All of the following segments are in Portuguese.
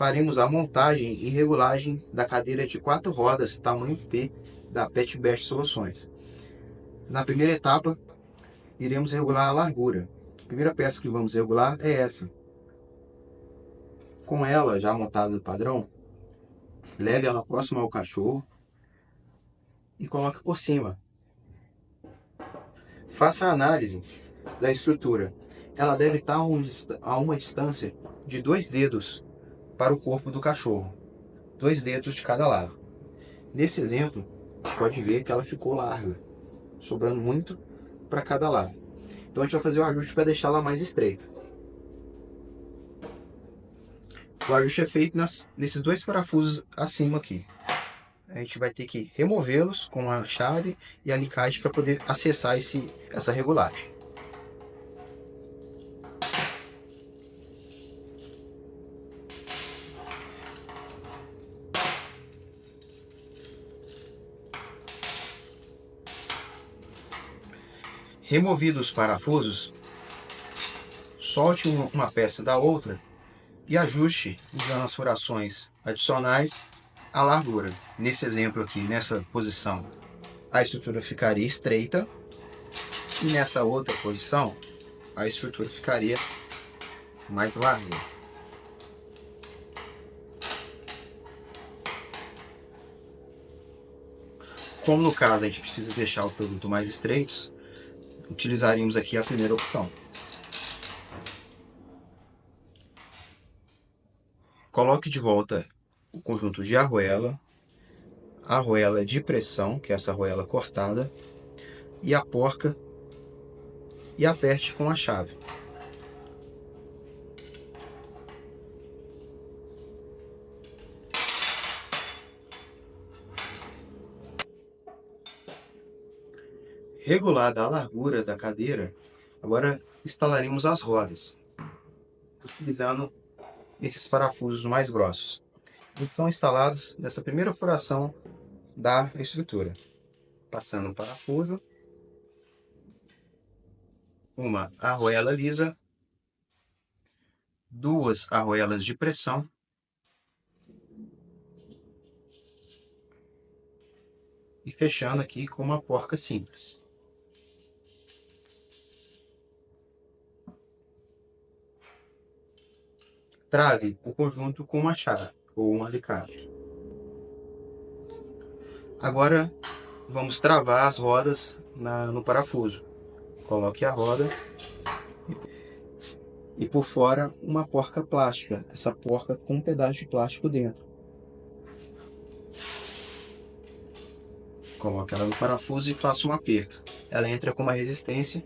faremos a montagem e regulagem da cadeira de 4 rodas tamanho P da Pet Best Soluções. Na primeira etapa, iremos regular a largura. A primeira peça que vamos regular é essa. Com ela já montada no padrão, leve ela próxima ao cachorro e coloque por cima. Faça a análise da estrutura. Ela deve estar a uma distância de 2 dedos para o corpo do cachorro. 2 dedos de cada lado. Nesse exemplo, a gente pode ver que ela ficou larga, sobrando muito para cada lado. Então a gente vai fazer o ajuste para deixá-la mais estreita. O ajuste é feito nesses 2 parafusos acima aqui. A gente vai ter que removê-los com a chave e alicate para poder acessar essa regulagem. Removidos os parafusos, solte uma peça da outra e ajuste usando as furações adicionais a largura. Nesse exemplo aqui, nessa posição, a estrutura ficaria estreita e nessa outra posição, a estrutura ficaria mais larga. Como no caso a gente precisa deixar o produto mais estreito, utilizaremos aqui a primeira opção. Coloque de volta o conjunto de arruela, a arruela de pressão, que é essa arruela cortada, e a porca e aperte com a chave. Regulada a largura da cadeira, agora instalaremos as rodas, utilizando esses parafusos mais grossos. Eles são instalados nessa primeira furação da estrutura, passando um parafuso, uma arruela lisa, 2 arruelas de pressão e fechando aqui com uma porca simples. Trave o conjunto com uma chave ou um alicate. Agora vamos travar as rodas no parafuso. Coloque a roda e por fora uma porca plástica, essa porca com um pedaço de plástico dentro. Coloque ela no parafuso e faça um aperto. Ela entra com uma resistência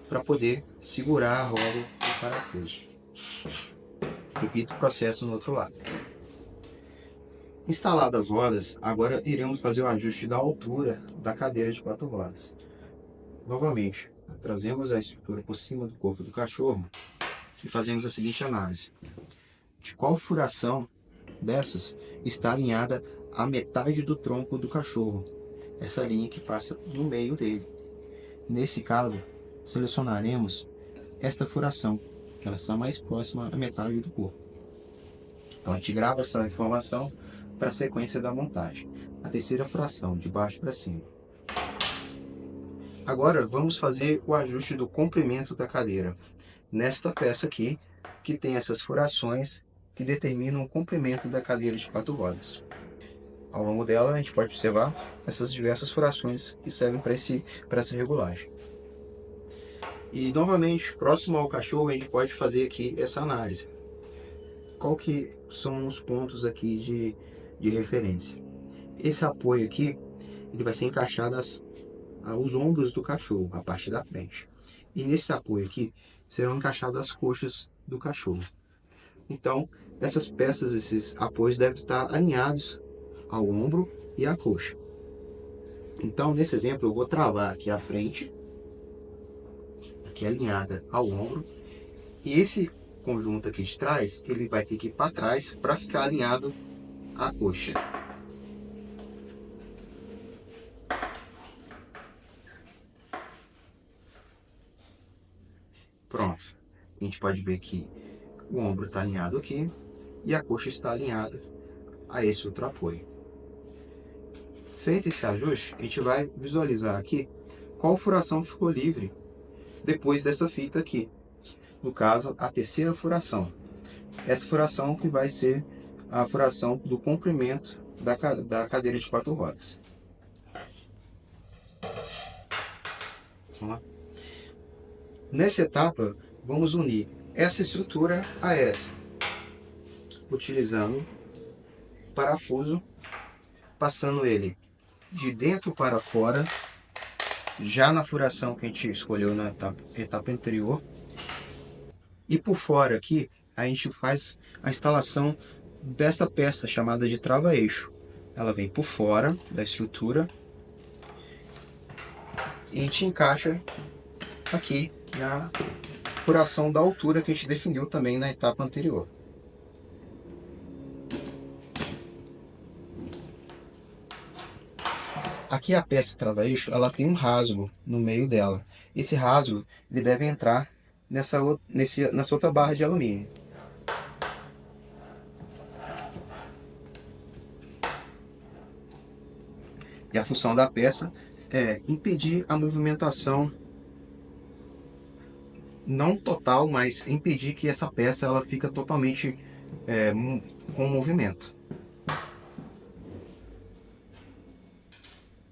para poder segurar a roda no parafuso. Repita o processo no outro lado. Instaladas as rodas, agora iremos fazer o ajuste da altura da cadeira de 4 rodas. Novamente, trazemos a estrutura por cima do corpo do cachorro e fazemos a seguinte análise. De qual furação dessas está alinhada a metade do tronco do cachorro? Essa linha que passa no meio dele. Nesse caso, selecionaremos esta furação, que ela está mais próxima à metade do corpo. Então a gente grava essa informação para a sequência da montagem. A terceira furação, de baixo para cima. Agora vamos fazer o ajuste do comprimento da cadeira. Nesta peça aqui, que tem essas furações que determinam o comprimento da cadeira de 4 rodas. Ao longo dela a gente pode observar essas diversas furações que servem para essa regulagem. E novamente, próximo ao cachorro, a gente pode fazer aqui essa análise. Qual que são os pontos aqui de referência? Esse apoio aqui, ele vai ser encaixado aos ombros do cachorro, a parte da frente. E nesse apoio aqui, serão encaixadas as coxas do cachorro. Então, essas peças, esses apoios devem estar alinhados ao ombro e à coxa. Então, nesse exemplo, eu vou travar aqui a frente, aqui alinhada ao ombro, e esse conjunto aqui de trás, ele vai ter que ir para trás para ficar alinhado à coxa. Pronto. A gente pode ver que o ombro está alinhado aqui e a coxa está alinhada a esse outro apoio. Feito esse ajuste, a gente vai visualizar aqui qual furação ficou livre depois dessa fita aqui. No caso, a terceira furação. Essa furação que vai ser a furação do comprimento da cadeira de 4 rodas. Vamos lá. Nessa etapa, vamos unir essa estrutura a essa, utilizando parafuso, passando ele de dentro para fora, já na furação que a gente escolheu na etapa anterior. E por fora aqui, a gente faz a instalação dessa peça chamada de trava-eixo. Ela vem por fora da estrutura e a gente encaixa aqui na furação da altura que a gente definiu também na etapa anterior. Aqui a peça trava-eixo, ela tem um rasgo no meio dela. Esse rasgo ele deve entrar nessa outra barra de alumínio. E a função da peça é impedir a movimentação, não total, mas impedir que essa peça ela fica totalmente com movimento.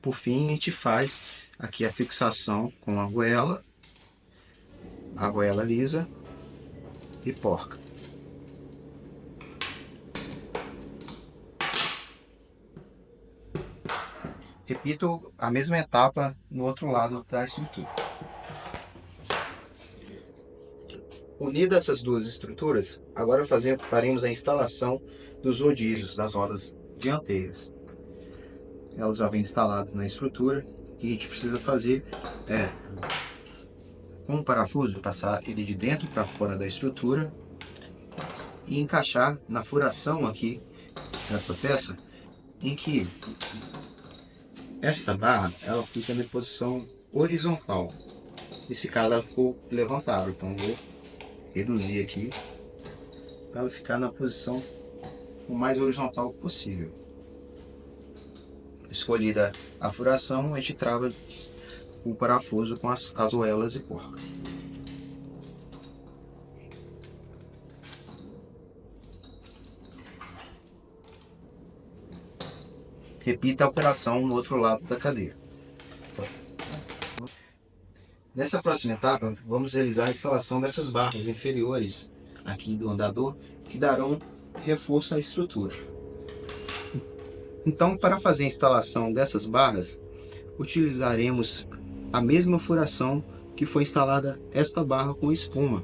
Por fim, a gente faz aqui a fixação com a argoela lisa e porca. Repito a mesma etapa no outro lado da estrutura. Unidas essas duas estruturas, agora faremos a instalação dos rodízios das rodas dianteiras. Elas já vêm instaladas na estrutura. O que a gente precisa fazer é, com o parafuso, passar ele de dentro para fora da estrutura e encaixar na furação aqui dessa peça, em que essa barra ela fica na posição horizontal. Nesse caso ela ficou levantada, então vou reduzir aqui para ela ficar na posição o mais horizontal possível. Escolhida a furação, a gente trava o parafuso com as casoelas e porcas. Repita a operação no outro lado da cadeira. Nessa próxima etapa, vamos realizar a instalação dessas barras inferiores aqui do andador, que darão reforço à estrutura. Então, para fazer a instalação dessas barras, utilizaremos a mesma furação que foi instalada esta barra com espuma.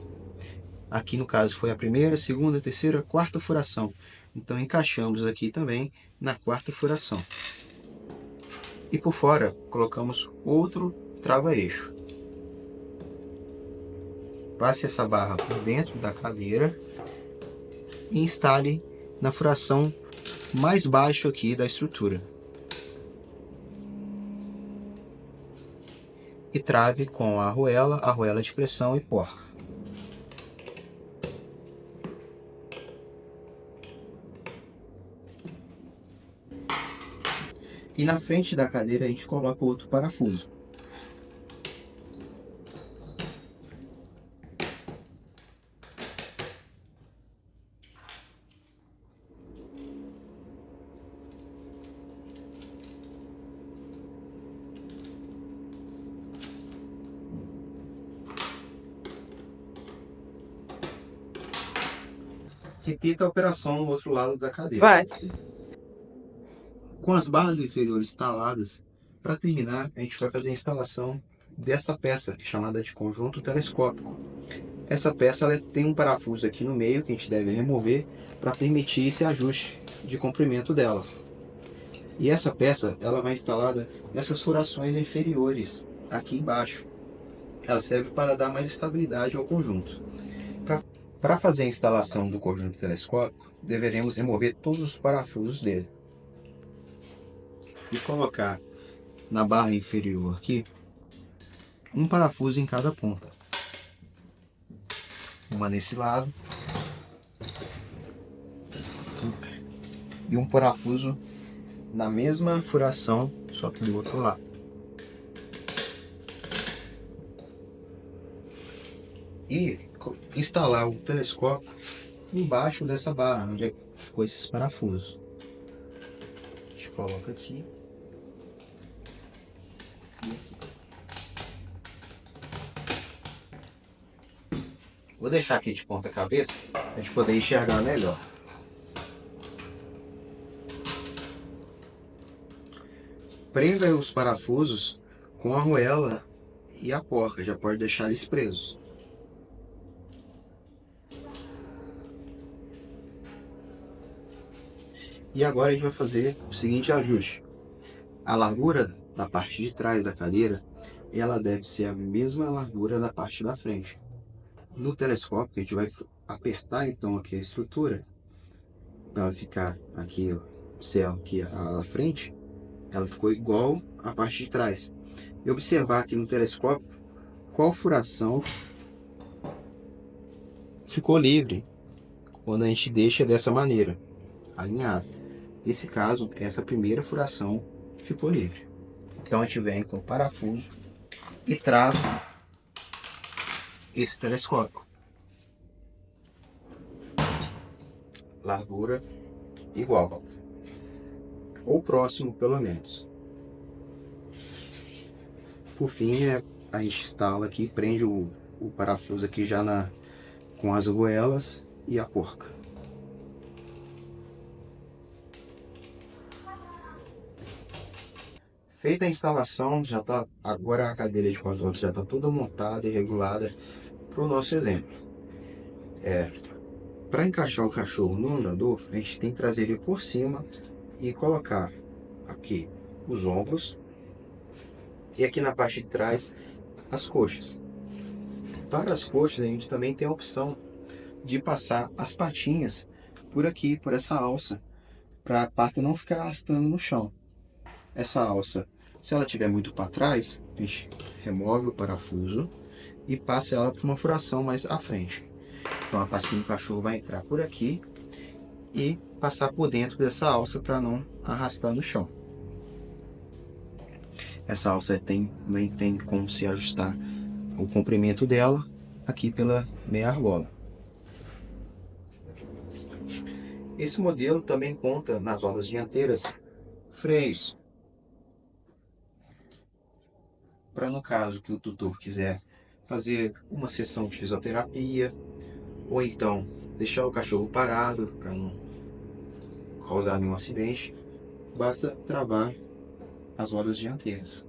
Aqui no caso foi a primeira, segunda, terceira, quarta furação. Então encaixamos aqui também na quarta furação. E por fora colocamos outro trava-eixo. Passe essa barra por dentro da cadeira e instale na furação mais baixo aqui da estrutura. E trave com a arruela de pressão e porca. E na frente da cadeira a gente coloca outro parafuso. Repita a operação no outro lado da cadeira. Vai. Com as barras inferiores instaladas, para terminar, a gente vai fazer a instalação dessa peça, chamada de conjunto telescópico. Essa peça ela tem um parafuso aqui no meio que a gente deve remover para permitir esse ajuste de comprimento dela. E essa peça ela vai instalada nessas furações inferiores, aqui embaixo. Ela serve para dar mais estabilidade ao conjunto. Para fazer a instalação do conjunto telescópico, deveremos remover todos os parafusos dele. E colocar na barra inferior aqui, um parafuso em cada ponta. Uma nesse lado e um parafuso na mesma furação, só que do outro lado. E instalar o telescópio embaixo dessa barra, onde ficou esses parafusos. A gente coloca aqui. Vou deixar aqui de ponta cabeça, para a gente poder enxergar melhor. Prenda os parafusos com a arruela e a porca, já pode deixar eles presos. E agora a gente vai fazer o seguinte ajuste. A largura da parte de trás da cadeira, ela deve ser a mesma largura da parte da frente. No telescópio, a gente vai apertar então aqui a estrutura, para ela ficar aqui, o céu aqui à frente, ela ficou igual à parte de trás. E observar aqui no telescópio qual furação ficou livre quando a gente deixa dessa maneira, alinhado. Nesse caso, essa primeira furação ficou livre. Então a gente vem com o parafuso e trava esse telescópio. Largura igual, ou próximo pelo menos. Por fim, a gente instala aqui, prende o parafuso aqui já com as argoelas e a porca. Feita a instalação, agora a cadeira de 4 rodas já está toda montada e regulada para o nosso exemplo. Para encaixar o cachorro no andador, a gente tem que trazer ele por cima e colocar aqui os ombros e aqui na parte de trás as coxas. Para as coxas, a gente também tem a opção de passar as patinhas por aqui, por essa alça, para a pata não ficar arrastando no chão. Essa alça, se ela estiver muito para trás, a gente remove o parafuso e passa ela para uma furação mais à frente. Então a patinha do cachorro vai entrar por aqui e passar por dentro dessa alça para não arrastar no chão. Essa alça também tem como se ajustar o comprimento dela aqui pela meia argola. Esse modelo também conta nas rodas dianteiras freios, para no caso que o tutor quiser fazer uma sessão de fisioterapia, ou então deixar o cachorro parado para não causar nenhum acidente, basta travar as rodas dianteiras.